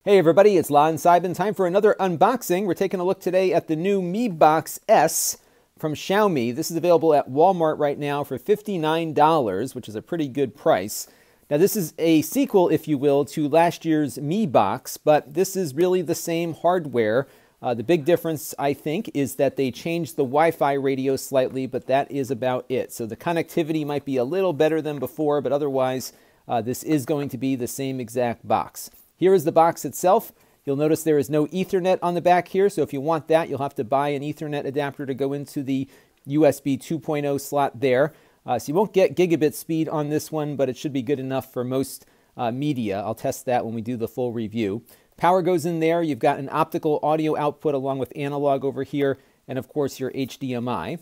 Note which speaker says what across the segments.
Speaker 1: Hey everybody, it's Lon Seibin. Time for another unboxing. We're taking a look today at the new Mi Box S from Xiaomi. This is available at Walmart right now for $59, which is a pretty good price. Now this is a sequel, if you will, to last year's Mi Box, but this is really the same hardware. The big difference, I think, is that they changed the Wi-Fi radio slightly, but that is about it. So the connectivity might be a little better than before, but otherwise this is going to be the same exact box. Here is the box itself. You'll notice there is no Ethernet on the back here, so if you want that, you'll have to buy an Ethernet adapter to go into the USB 2.0 slot there. So you won't get gigabit speed on this one, but it should be good enough for most media. I'll test that when we do the full review. Power goes in there. You've got an optical audio output along with analog over here, and of course your HDMI.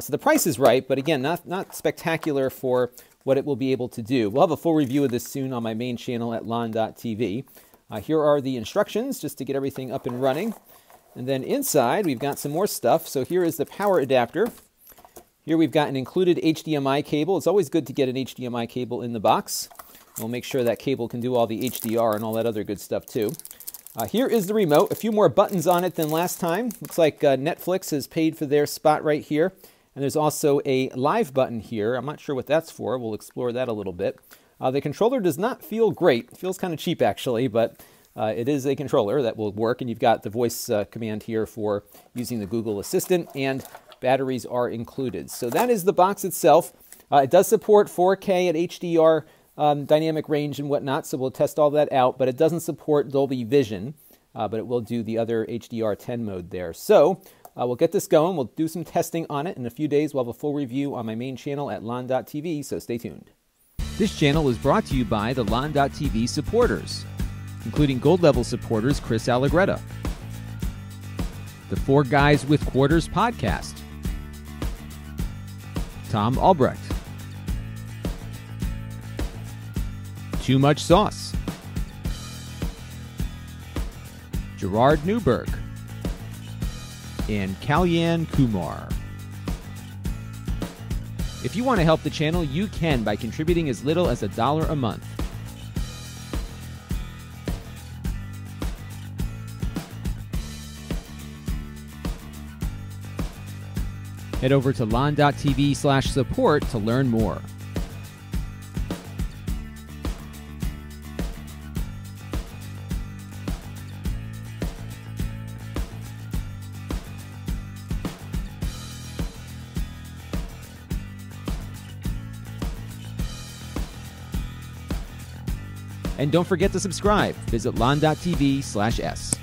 Speaker 1: So the price is right, but again, not spectacular for what it will be able to do. We'll have a full review of this soon on my main channel at lon.tv. Here are the instructions just to get everything up and running. And then inside, we've got some more stuff. So here is the power adapter. Here we've got an included HDMI cable. It's always good to get an HDMI cable in the box. We'll make sure that cable can do all the HDR and all that other good stuff too. Here is the remote. A few more buttons on it than last time. Looks like Netflix has paid for their spot right here. And there's also a live button here. I'm not sure what that's for. We'll explore that a little bit. The controller does not feel great. It feels kind of cheap actually, but it is a controller that will work. And you've got the voice command here for using the Google Assistant, and batteries are included. So that is the box itself. It does support 4K at HDR dynamic range and whatnot, so we'll test all that out, but it doesn't support Dolby Vision, but it will do the other HDR10 mode there. So we'll get this going. We'll do some testing on it. In a few days, we'll have a full review on my main channel at lon.tv, so stay tuned.
Speaker 2: This channel is brought to you by the lon.tv supporters, including gold level supporters Chris Allegretta, the Four Guys with Quarters podcast, Tom Albrecht, Too Much Sauce, Gerard Nuberg, and Kalyan Kumar. If you want to help the channel, you can by contributing as little as $1 a month. Head over to lon.tv/support to learn more. And don't forget to subscribe. Visit lon.tv/s.